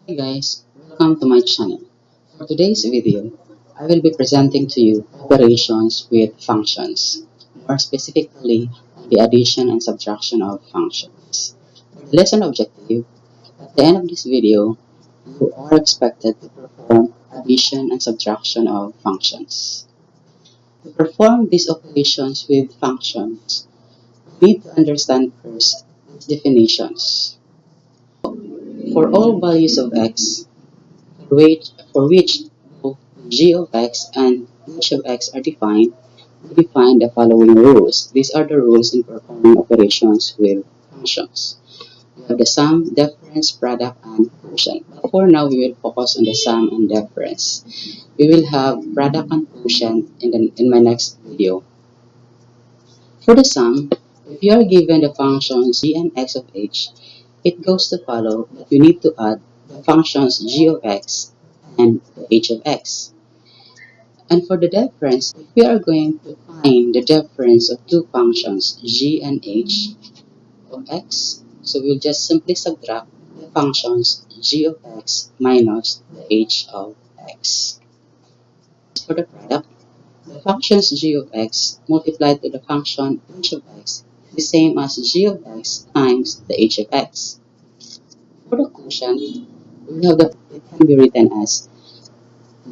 Hey guys, welcome to my channel. For today's video, I will be presenting to you operations with functions, more specifically the addition and subtraction of functions. For the lesson objective, at the end of this video, you are expected to perform addition and subtraction of functions. To perform these operations with functions, we need to understand first its definitions. For all values of x, for which both g of x and h of x are defined, we define the following rules. These are the rules in performing operations with functions. We have the sum, difference, product, and quotient. But for now, we will focus on the sum and difference. We will have product and quotient in my next video. For the sum, if you are given the functions g and x of h, it goes to follow that you need to add the functions g of x and h of x. And for the difference, if we are going to find the difference of two functions g and h of x, so we'll just simply subtract the functions g of x minus the h of x. For the product, the functions g of x multiplied to the function h of x is the same as g of x times the h of x. For the quotient, we have it can be written as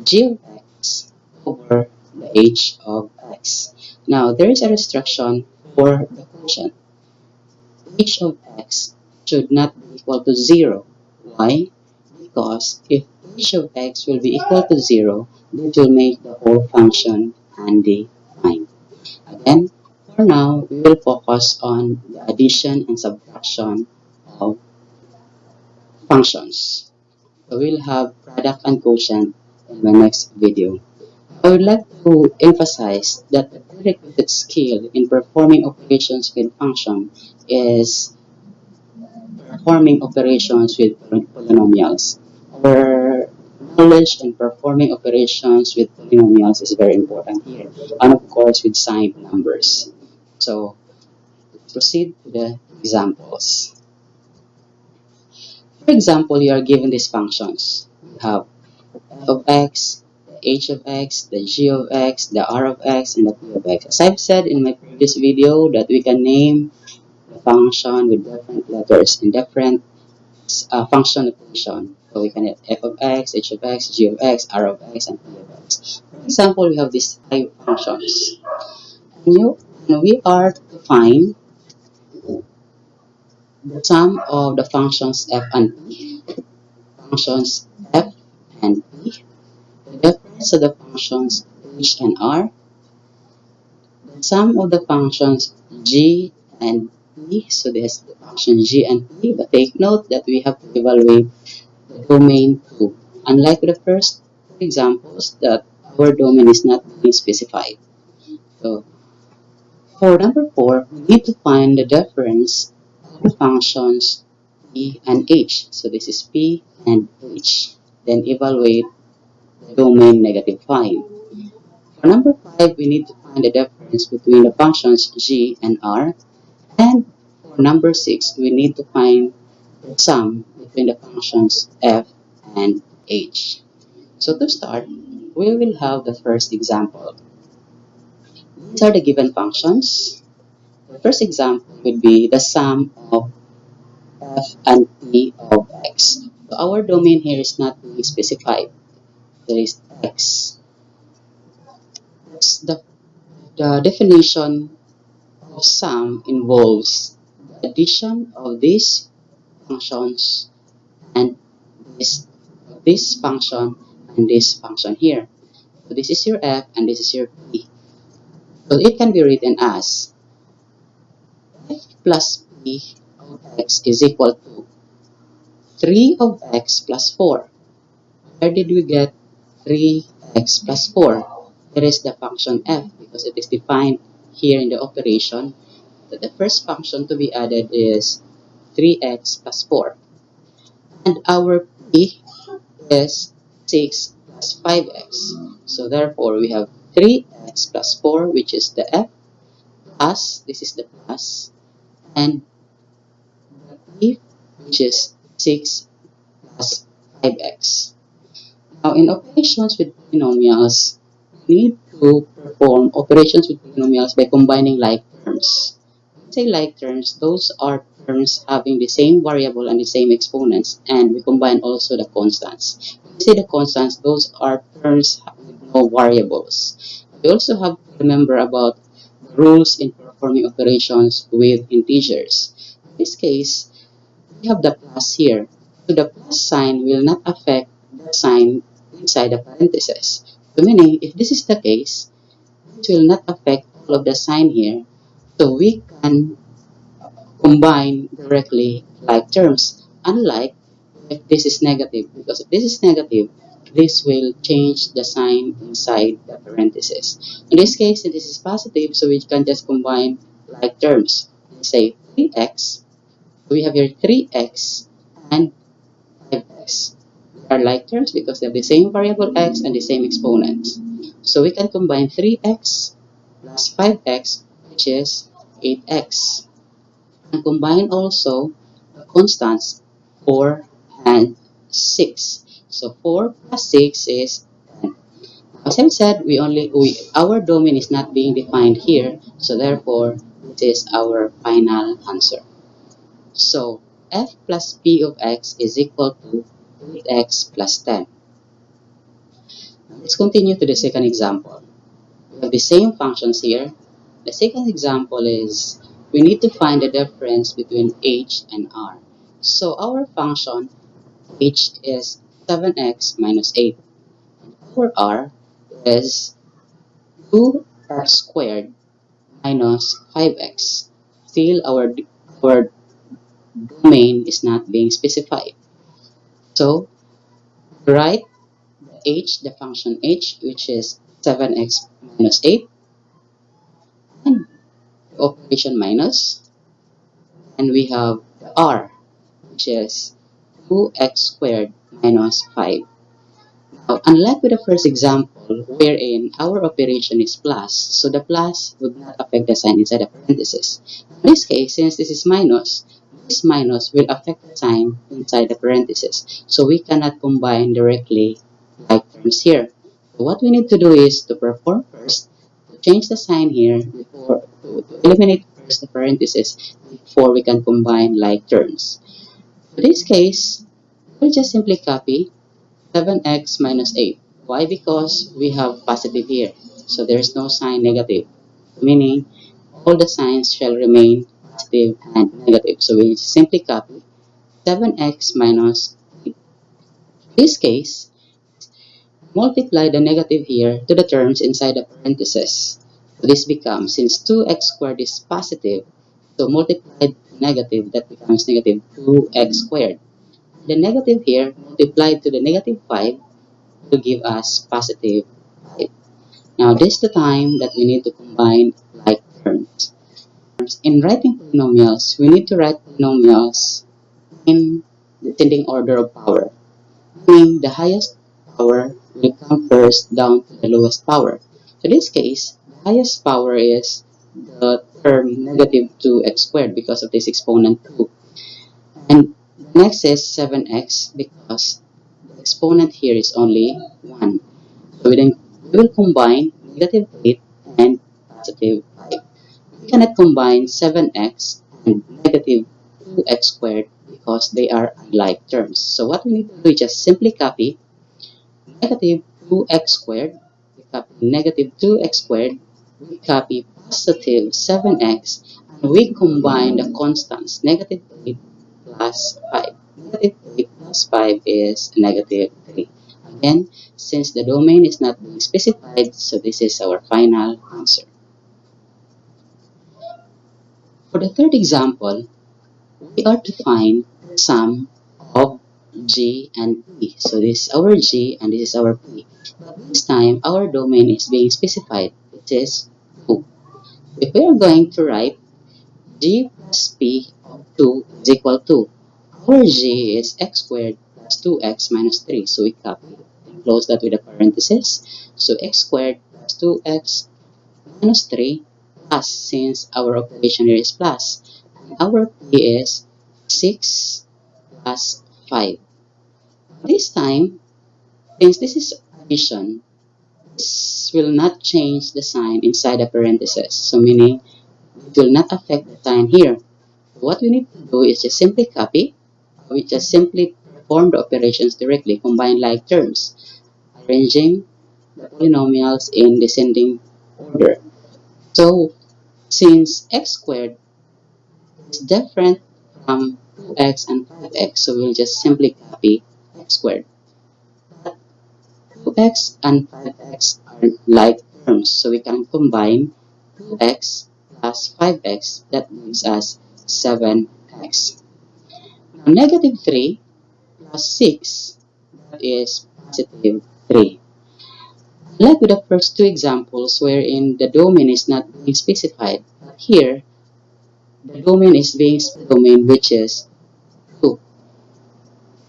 g of x over the h of x. Now, there is a restriction for the quotient. H of x should not be equal to 0. Why? Because if h of x will be equal to 0, this will make the whole function undefined. Again, for now, we will focus on the addition and subtraction of functions. So we'll have product and quotient in my next video. I would like to emphasize that the prerequisite skill in performing operations with function is performing operations with polynomials. Our knowledge in performing operations with polynomials is very important here, and of course with signed numbers. So let's proceed to the examples. For example, you are given these functions. You have f of x, the h of x, the g of x, the r of x, and the p of x. As I've said in my previous video that we can name the function with different letters in different function notation. So we can have f of x, h of x, g of x, r of x, and p of x. For example, we have these five functions. And we are to find the sum of the functions f and p. Functions f and p, the difference of the functions h and r, the sum of the functions g and p, so there's the function g and p, but take note that we have to evaluate the domain too. Unlike the first examples that our domain is not being specified. So for number 4, we need to find the difference of the functions p and h. So this is p and h. Then evaluate the domain -5. For number 5, we need to find the difference between the functions g and r. And for number 6, we need to find the sum between the functions f and h. So to start, we will have the first example. These are the given functions. The first example would be the sum of f and p of x. So our domain here is not being specified. There is x. That's the definition of sum involves the addition of these functions and this function and this function here. So this is your f and this is your p. So it can be written as f plus p of x is equal to 3 of x plus 4. Where did we get 3x plus 4? Here is the function f because it is defined here in the operation that the first function to be added is 3x plus 4. And our p is 6 plus 5x. So therefore, we have 3x plus 4, which is the f, plus, this is the plus, and the p, which is 6 plus 5x. Now, in operations with polynomials, we need to perform operations with polynomials by combining like terms. When we say like terms, those are terms having the same variable and the same exponents, and we combine also the constants. When we say the constants, those are terms with no variables. We also have to remember about the rules in performing operations with integers. In this case, we have the plus here. So the plus sign will not affect the sign inside the parentheses. So meaning, if this is the case, this will not affect all of the sign here. So we can combine directly like terms, unlike if this is negative. Because if this is negative, this will change the sign inside the parentheses. In this case, this is positive, so we can just combine like terms. Say 3x, we have here 3x and 5x. They are like terms because they have the same variable x and the same exponents. So we can combine 3x plus 5x, which is 8x. And combine also the constants 4 and 6. So 4 plus 6 is 10. As I said, our domain is not being defined here, so therefore this is our final answer. So f plus p of x is equal to 8x plus 10. Now let's continue to the second example. We have the same functions here. The second example is we need to find the difference between h and r. So our function h is 7x minus 8. Our r is 2x squared minus 5x. Still, our domain is not being specified. So, write h, the function h, which is 7x minus 8, and the operation minus, and we have the r, which is 2x squared minus 5. Now, unlike with the first example, wherein our operation is plus, so the plus would not affect the sign inside the parentheses. In this case, since this minus will affect the sign inside the parentheses. So we cannot combine directly like terms here. So what we need to do is to perform first, to change the sign here to eliminate first the parentheses before we can combine like terms. In this case, we'll just simply copy 7x minus 8. Why? Because we have positive here. So there is no sign negative. Meaning, all the signs shall remain positive and negative. So we simply copy 7x minus 8. In this case, multiply the negative here to the terms inside the parentheses. So this becomes, since 2x squared is positive, so multiplied to negative, that becomes negative 2x squared. The negative here multiplied to the negative 5 to give us positive 5. Now, this is the time that we need to combine like terms. In writing polynomials, we need to write polynomials in descending order of power, meaning the highest power will come first down to the lowest power. So in this case, the highest power is the term negative 2x squared because of this exponent 2. And the next is 7x because the exponent here is only 1. So we will combine negative 8 and positive 5. We cannot combine 7x and negative 2x squared because they are unlike terms. So what we need to do is just simply copy negative 2x squared, we copy negative 2x squared, we copy positive 7x, and we combine the constants negative 8 plus 5. Negative 8 plus 5 is negative 3. Again, since the domain is not being specified, so this is our final answer. For the third example, we are to find the sum of g and p. So this is our g and this is our p. But this time, our domain is being specified. It is 2. If we are going to write g plus p of 2 is equal to, our g is x squared plus 2x minus 3. So we copy and close that with a parenthesis. So x squared plus 2x minus 3 plus, since our operation here is plus. And our p is 6 plus 5. This time, since this is addition, this will not change the sign inside the parentheses. So meaning it will not affect the sign here. What we need to do is just simply copy. We just simply perform the operations directly, combine like terms, arranging the polynomials in descending order. So since x squared is different from 2x and 5x, so we'll just simply copy x squared. 2x and 5x are like terms, so we can combine 2x plus 5x, that gives us 7x. Now, negative 3 plus 6, that is positive 3. Like with the first two examples wherein the domain is not being specified, but here the domain is being domain which is 2.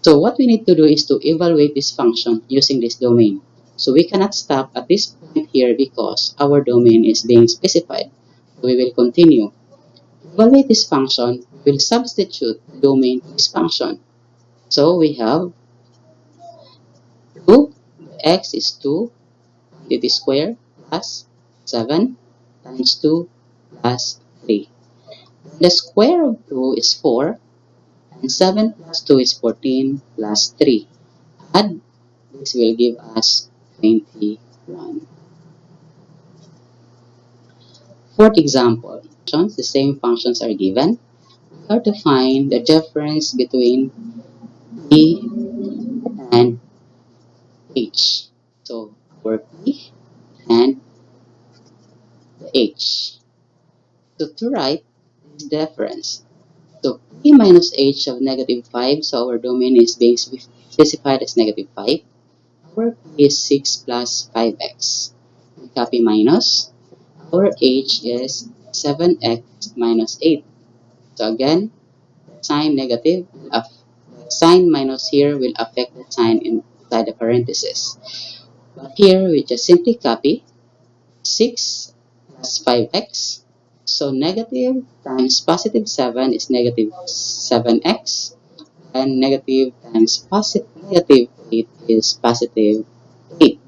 So what we need to do is to evaluate this function using this domain. So we cannot stop at this point here because our domain is being specified. We will continue. To evaluate this function, we will substitute the domain to this function. So we have 2, x is 2, quantity square plus 7 times 2 plus 3. The square of 2 is 4, and 7 plus 2 is 14 plus 3. Add, this will give us 21. Fourth example, the same functions are given. We are to find the difference between P and H. So for P and the H. So to write this difference, so P minus H of negative 5, so our domain is being specified as negative 5. Our P is 6 plus 5x. We copy minus. Our H is 7x minus 8. So again, the sign negative, the sign minus here will affect the sign inside the parenthesis. But here we just simply copy 6 plus 5x. So negative times positive 7 is negative 7x. And negative times negative 8 is positive 8.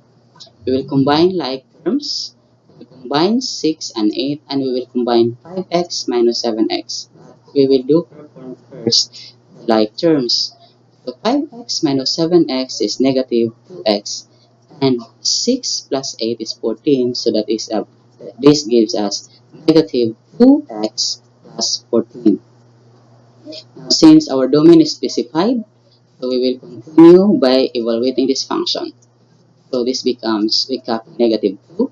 We will combine like terms. We will combine 6 and 8, and we will combine 5x minus 7x. We will do perform first the like terms. So 5x minus 7x is negative 2x, and 6 plus 8 is 14, so this gives us negative 2x plus 14. Now, since our domain is specified, so we will continue by evaluating this function. So this becomes, we copy negative 2,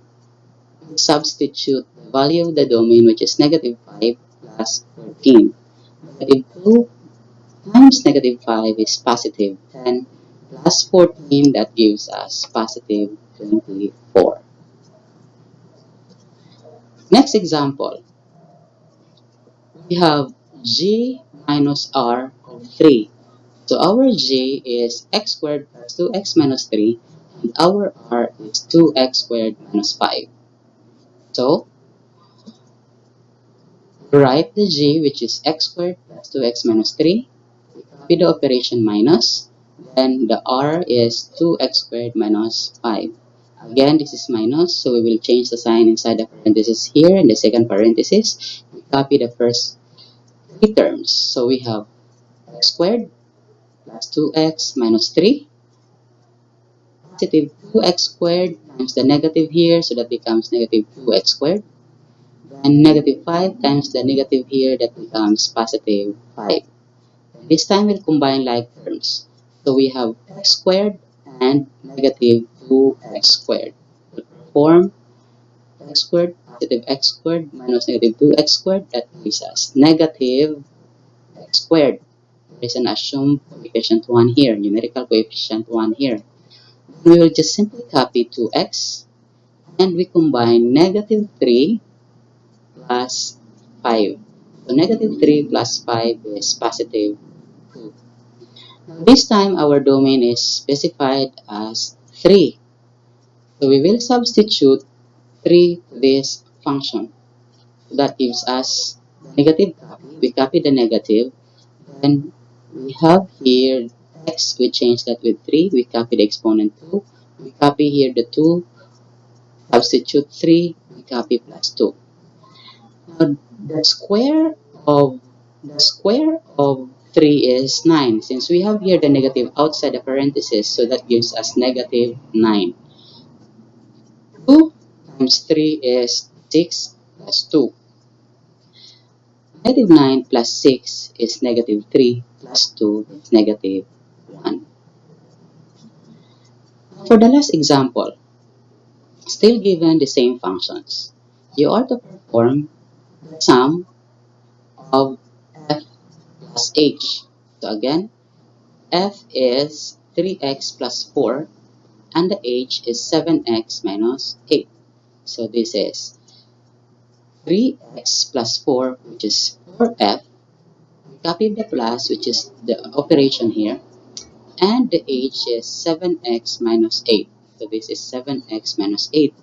we substitute the value of the domain, which is negative 5 plus 14. Negative 2 times negative 5 is positive 10 plus 14, that gives us positive 24. Next example, we have g minus r of 3. So our g is x squared plus 2x minus 3, and our r is 2x squared minus 5. So write the g, which is x squared plus 2x minus 3. We copy the operation minus. Then the r is 2x squared minus 5. Again, this is minus, so we will change the sign inside the parenthesis here. In the second parenthesis, we copy the first three terms. So we have x squared plus 2x minus 3. Positive 2x squared times the negative here, so that becomes negative 2x squared. And negative 5 times the negative here, that becomes positive 5. This time we'll combine like terms. So we have x squared and negative 2x squared. We'll perform x squared, positive x squared minus negative 2x squared, that gives us negative x squared. There is an assumed coefficient 1 here, numerical coefficient 1 here. We will just simply copy 2x, and we combine negative 3 plus 5. So negative 3 plus 5 is positive 2. Now this time our domain is specified as 3. So we will substitute 3 to this function. So that gives us the negative copy. We copy the negative. Then we have here x, we change that with 3. We copy the exponent 2. We copy here the 2. Substitute 3. We copy plus 2. Now, of the square of 3 is 9. Since we have here the negative outside the parenthesis, so that gives us negative 9. 2 times 3 is 6 plus 2. Negative 9 plus 6 is negative 3 plus 2 is negative 1. For the last example, still given the same functions, you are to perform the sum of f plus h. So again, f is 3x plus 4 and the h is 7x minus 8. So this is 3x plus 4, which is 4f. We copy the plus, which is the operation here, and the h is 7x minus 8. So this is 7x minus 8.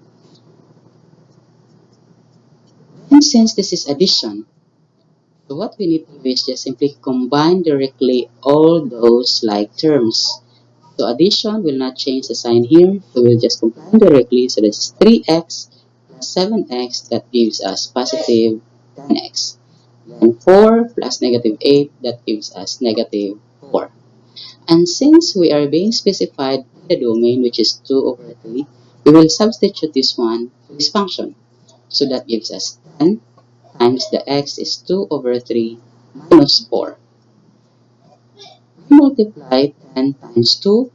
And since this is addition, so what we need to do is just simply combine directly all those like terms. So addition will not change the sign here, so we'll just combine directly. So this is 3x plus 7x, that gives us positive 10x. Then 4 plus negative 8, that gives us negative 4. And since we are being specified by the domain, which is 2 over 3, we will substitute this one to this function. So that gives us 10 times the x is 2 over 3 minus 4. We multiply 10 times 2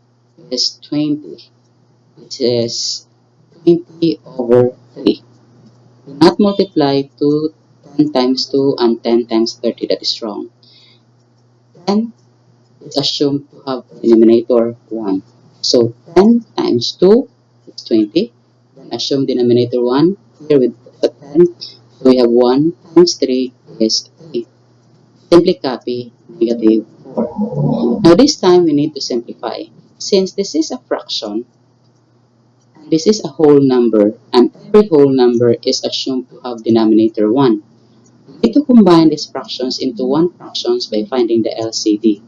is 20, which is 20 over 3. Do not multiply 10 times 2 and 10 times 30, that is wrong. Then it's assumed to have a denominator 1. So 10 times 2 is 20. Then assume denominator 1 here with the 10. So we have 1 times 3 is 3. Simply copy negative 4. Now this time we need to simplify. Since this is a fraction, this is a whole number, and every whole number is assumed to have denominator 1. We need to combine these fractions into one fractions by finding the LCD.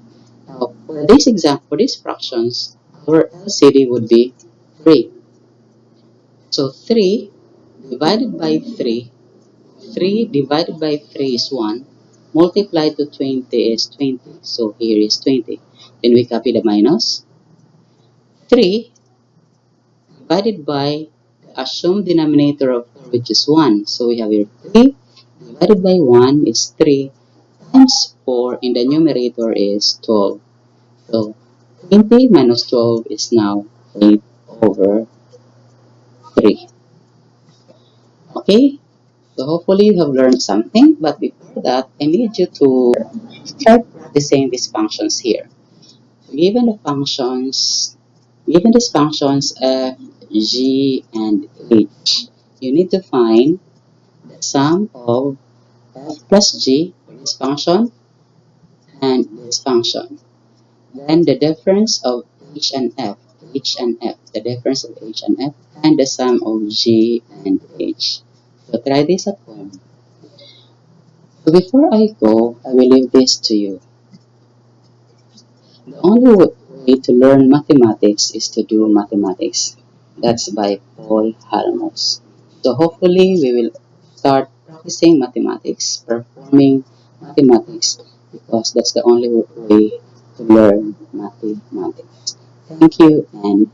Now, for this example, for these fractions, our LCD would be 3. So 3 divided by 3, 3 divided by 3 is 1, multiplied to 20 is 20, so here is 20. Then we copy the minus. 3 divided by the assumed denominator of 4, which is 1. So we have here 3 divided by 1 is 3 times 4 in the numerator is 12. So 20 minus 12 is now 8 over 3. Okay, so hopefully you have learned something, but before that, I need you to start practicing these functions here. Given the functions, given these functions f, g, and h, you need to find the sum of f plus g for this function and this function. Then the difference of h and f, the difference of h and f, and the sum of g and h. So try this at home. So before I go, I will leave this to you. The only way to learn mathematics is to do mathematics. That's by Paul Halmos. So hopefully we will start practicing mathematics, performing mathematics, because that's the only way to learn mathematics. Thank you and